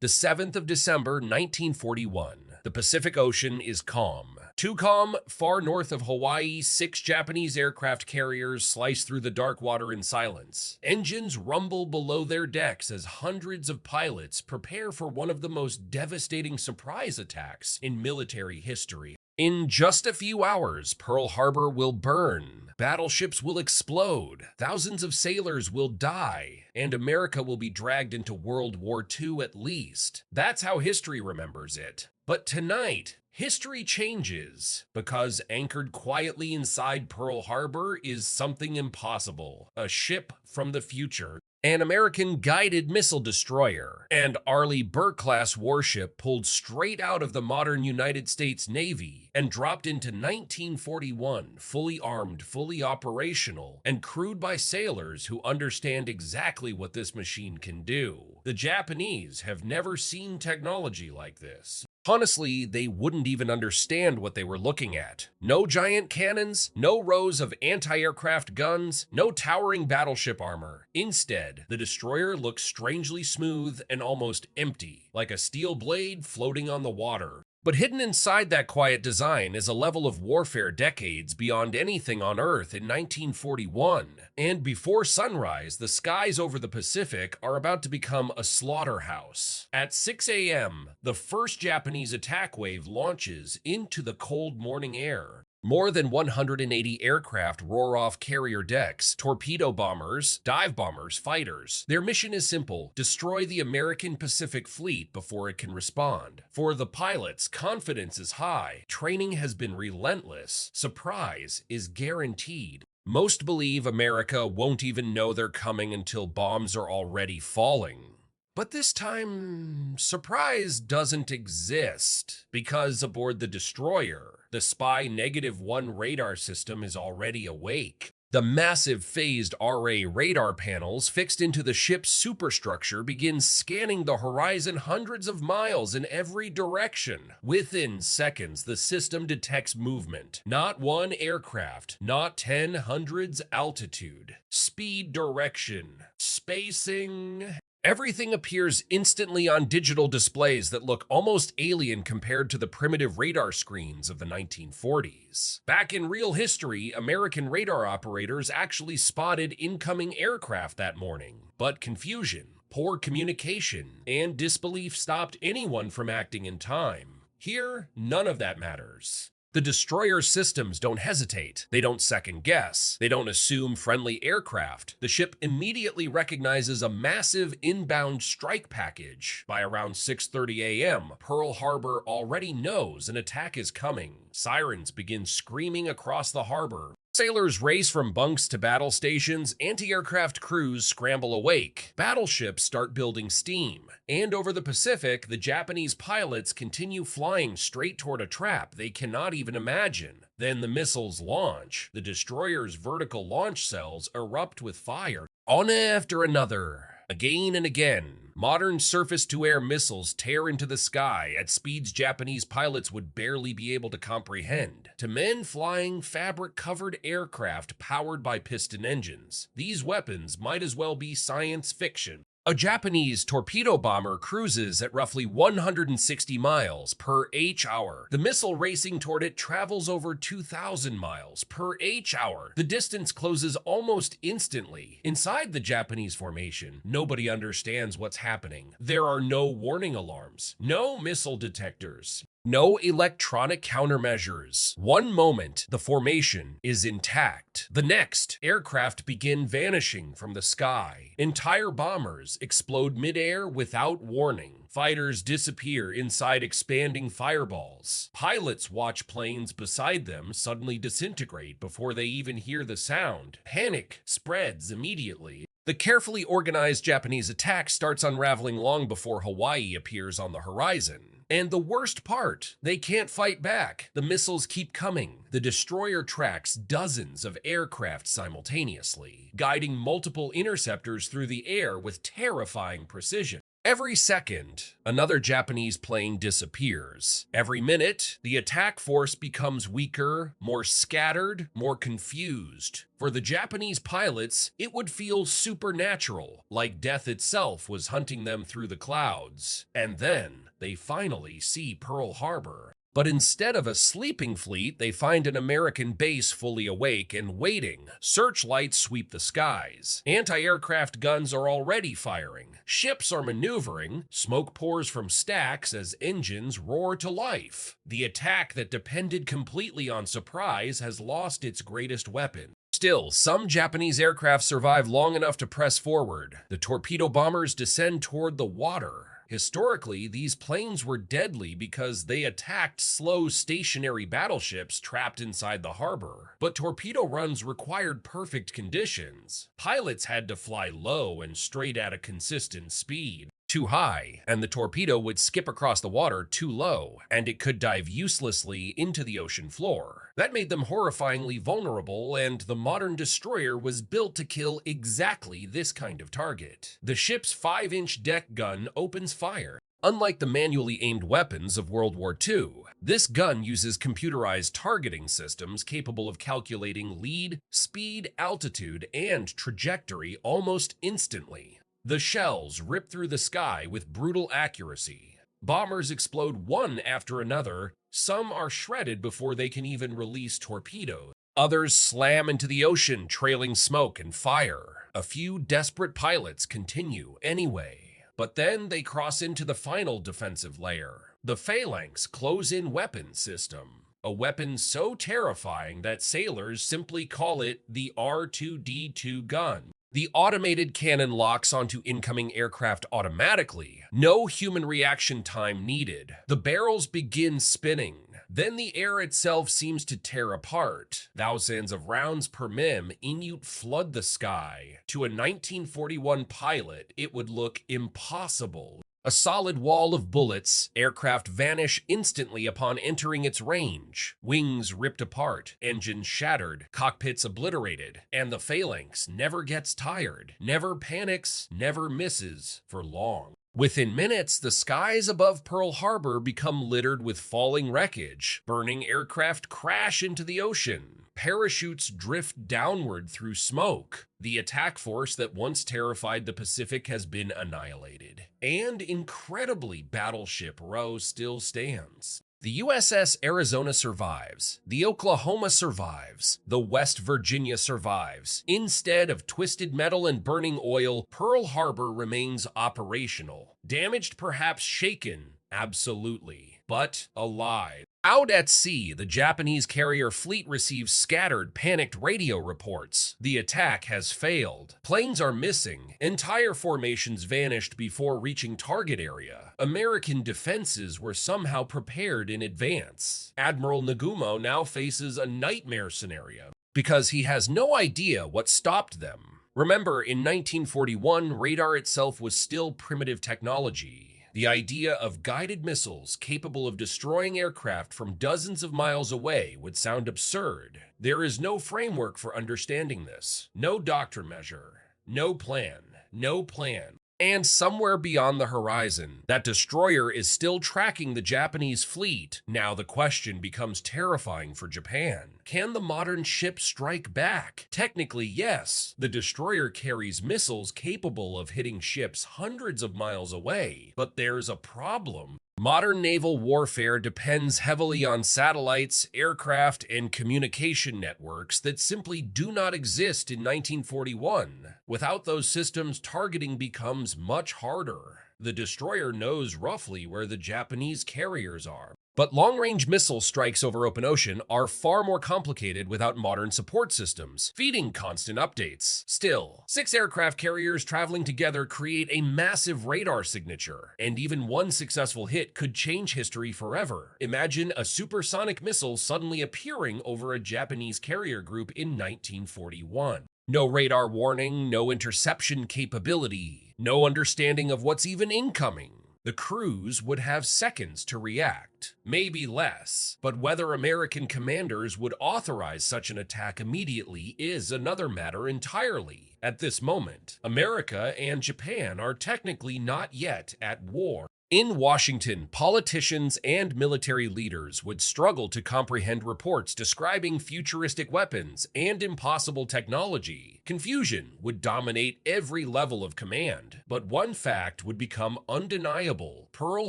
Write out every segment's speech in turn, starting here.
The 7th of December, 1941. The Pacific Ocean is calm. Too calm, far north of Hawaii, 6 Japanese aircraft carriers slice through the dark water in silence. Engines rumble below their decks as hundreds of pilots prepare for one of the most devastating surprise attacks in military history. In just a few hours, Pearl Harbor will burn, battleships will explode, thousands of sailors will die, and America will be dragged into World War II at least. That's how history remembers it. But tonight, history changes, because anchored quietly inside Pearl Harbor is something impossible, a ship from the future. An American guided missile destroyer, and Arleigh Burke-class warship pulled straight out of the modern United States Navy and dropped into 1941, fully armed, fully operational, and crewed by sailors who understand exactly what this machine can do. The Japanese have never seen technology like this. Honestly, they wouldn't even understand what they were looking at. No giant cannons, no rows of anti-aircraft guns, no towering battleship armor. Instead, the destroyer looks strangely smooth and almost empty, like a steel blade floating on the water. But hidden inside that quiet design is a level of warfare decades beyond anything on Earth in 1941. And before sunrise, the skies over the Pacific are about to become a slaughterhouse. At 6 a.m., the first Japanese attack wave launches into the cold morning air. More than 180 aircraft roar off carrier decks, torpedo bombers, dive bombers, fighters. Their mission is simple: destroy the American Pacific Fleet before it can respond. For the pilots, confidence is high, training has been relentless, surprise is guaranteed. Most believe America won't even know they're coming until bombs are already falling. But this time, surprise doesn't exist, because aboard the destroyer, the Spy -1 radar system is already awake. The massive phased RA radar panels fixed into the ship's superstructure begin scanning the horizon hundreds of miles in every direction. Within seconds, the system detects movement. Not one aircraft, not 10 hundreds altitude. Speed, direction, spacing. Everything appears instantly on digital displays that look almost alien compared to the primitive radar screens of the 1940s. Back in real history, American radar operators actually spotted incoming aircraft that morning. But confusion, poor communication, and disbelief stopped anyone from acting in time. Here, none of that matters. The destroyer systems don't hesitate. They don't second guess. They don't assume friendly aircraft. The ship immediately recognizes a massive inbound strike package. By around 6:30 a.m., Pearl Harbor already knows an attack is coming. Sirens begin screaming across the harbor. Sailors race from bunks to battle stations, anti-aircraft crews scramble awake, battleships start building steam, and over the Pacific, the Japanese pilots continue flying straight toward a trap they cannot even imagine. Then the missiles launch. The destroyer's vertical launch cells erupt with fire. One after another, again and again, modern surface-to-air missiles tear into the sky at speeds Japanese pilots would barely be able to comprehend. To men flying fabric-covered aircraft powered by piston engines, these weapons might as well be science fiction. A Japanese torpedo bomber cruises at roughly 160 miles per H-hour. The missile racing toward it travels over 2,000 miles per H-hour. The distance closes almost instantly. Inside the Japanese formation, nobody understands what's happening. There are no warning alarms, no missile detectors, no electronic countermeasures. One moment, the formation is intact. The next, aircraft begin vanishing from the sky. Entire bombers explode midair without warning. Fighters disappear inside expanding fireballs. Pilots watch planes beside them suddenly disintegrate before they even hear the sound. Panic spreads immediately. The carefully organized Japanese attack starts unraveling long before Hawaii appears on the horizon. And the worst part, they can't fight back. The missiles keep coming. The destroyer tracks dozens of aircraft simultaneously, guiding multiple interceptors through the air with terrifying precision. Every second, another Japanese plane disappears. Every minute, the attack force becomes weaker, more scattered, more confused. For the Japanese pilots, it would feel supernatural, like death itself was hunting them through the clouds. And then, they finally see Pearl Harbor. But instead of a sleeping fleet, they find an American base fully awake and waiting. Searchlights sweep the skies. Anti-aircraft guns are already firing. Ships are maneuvering. Smoke pours from stacks as engines roar to life. The attack that depended completely on surprise has lost its greatest weapon. Still, some Japanese aircraft survive long enough to press forward. The torpedo bombers descend toward the water. Historically, these planes were deadly because they attacked slow, stationary battleships trapped inside the harbor. But torpedo runs required perfect conditions. Pilots had to fly low and straight at a consistent speed. Too high, and the torpedo would skip across the water too low, and it could dive uselessly into the ocean floor. That made them horrifyingly vulnerable, and the modern destroyer was built to kill exactly this kind of target. The ship's 5-inch deck gun opens fire. Unlike the manually aimed weapons of World War II, this gun uses computerized targeting systems capable of calculating lead, speed, altitude, and trajectory almost instantly. The shells rip through the sky with brutal accuracy. Bombers explode one after another. Some are shredded before they can even release torpedoes. Others slam into the ocean, trailing smoke and fire. A few desperate pilots continue anyway. But then they cross into the final defensive layer, the phalanx close-in weapon system. A weapon so terrifying that sailors simply call it the R2-D2 gun. The automated cannon locks onto incoming aircraft automatically. No human reaction time needed. The barrels begin spinning. Then the air itself seems to tear apart. Thousands of rounds per minute flood the sky. To a 1941 pilot, it would look impossible. A solid wall of bullets, aircraft vanish instantly upon entering its range. Wings ripped apart, engines shattered, cockpits obliterated, and the phalanx never gets tired, never panics, never misses for long. Within minutes, the skies above Pearl Harbor become littered with falling wreckage. Burning aircraft crash into the ocean. Parachutes drift downward through smoke. The attack force that once terrified the Pacific has been annihilated. And incredibly, Battleship Row still stands. The USS Arizona survives. The Oklahoma survives. The West Virginia survives. Instead of twisted metal and burning oil, Pearl Harbor remains operational. Damaged, perhaps shaken, absolutely, but alive. Out at sea, the Japanese carrier fleet receives scattered, panicked radio reports. The attack has failed. Planes are missing. Entire formations vanished before reaching target area. American defenses were somehow prepared in advance. Admiral Nagumo now faces a nightmare scenario because he has no idea what stopped them. Remember, in 1941, radar itself was still primitive technology. The idea of guided missiles capable of destroying aircraft from dozens of miles away would sound absurd. There is no framework for understanding this. No doctrine measure. No plan. No plan. And somewhere beyond the horizon, that destroyer is still tracking the Japanese fleet. Now the question becomes terrifying for Japan. Can the modern ship strike back? Technically, yes. The destroyer carries missiles capable of hitting ships hundreds of miles away. But there's a problem. Modern naval warfare depends heavily on satellites, aircraft, and communication networks that simply do not exist in 1941. Without those systems, targeting becomes much harder. The destroyer knows roughly where the Japanese carriers are. But long-range missile strikes over open ocean are far more complicated without modern support systems, feeding constant updates. Still, 6 aircraft carriers traveling together create a massive radar signature, and even one successful hit could change history forever. Imagine a supersonic missile suddenly appearing over a Japanese carrier group in 1941. No radar warning, no interception capability, no understanding of what's even incoming. The crews would have seconds to react, maybe less. But whether American commanders would authorize such an attack immediately is another matter entirely. At this moment, America and Japan are technically not yet at war. In Washington, politicians and military leaders would struggle to comprehend reports describing futuristic weapons and impossible technology. Confusion would dominate every level of command, but one fact would become undeniable: Pearl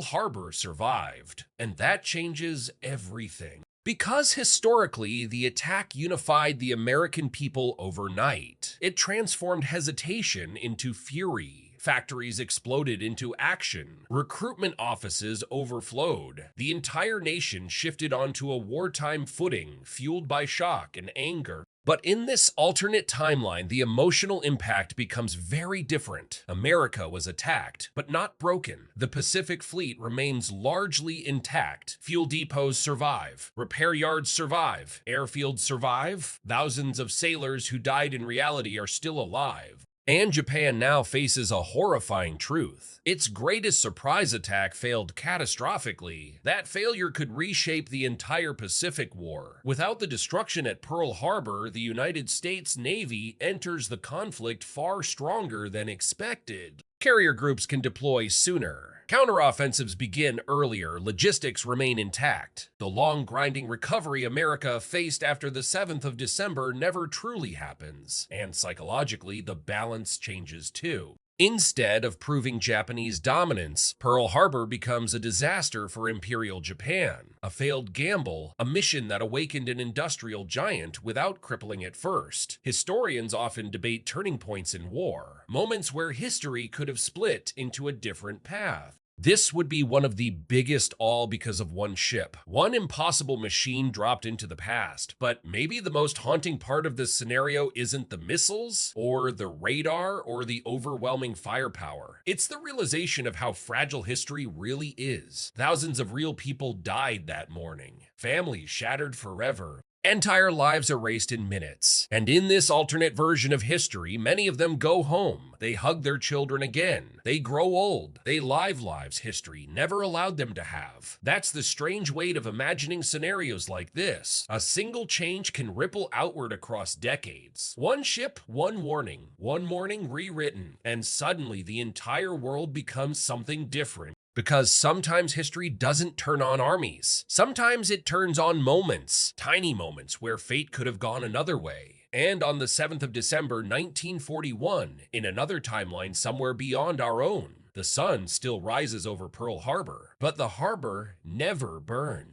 Harbor survived, and that changes everything. Because historically, the attack unified the American people overnight. It transformed hesitation into fury. Factories exploded into action. Recruitment offices overflowed. The entire nation shifted onto a wartime footing, fueled by shock and anger. But in this alternate timeline, the emotional impact becomes very different. America was attacked, but not broken. The Pacific Fleet remains largely intact. Fuel depots survive. Repair yards survive. Airfields survive. Thousands of sailors who died in reality are still alive. And Japan now faces a horrifying truth. Its greatest surprise attack failed catastrophically. That failure could reshape the entire Pacific War. Without the destruction at Pearl Harbor, the United States Navy enters the conflict far stronger than expected. Carrier groups can deploy sooner. Counteroffensives begin earlier, logistics remain intact. The long, grinding recovery America faced after the 7th of December never truly happens, and psychologically, the balance changes too. Instead of proving Japanese dominance, Pearl Harbor becomes a disaster for Imperial Japan, a failed gamble, a mission that awakened an industrial giant without crippling it first. Historians often debate turning points in war, moments where history could have split into a different path. This would be one of the biggest, all because of one ship. One impossible machine dropped into the past. But maybe the most haunting part of this scenario isn't the missiles, or the radar, or the overwhelming firepower. It's the realization of how fragile history really is. Thousands of real people died that morning. Families shattered forever. Entire lives erased in minutes. And in this alternate version of history, many of them go home. They hug their children again. They grow old. They live lives history never allowed them to have. That's the strange weight of imagining scenarios like this. A single change can ripple outward across decades. One ship, one warning. One morning rewritten. And suddenly the entire world becomes something different. Because sometimes history doesn't turn on armies. Sometimes it turns on moments, tiny moments where fate could have gone another way. And on the 7th of December, 1941, in another timeline somewhere beyond our own, the sun still rises over Pearl Harbor, but the harbor never burned.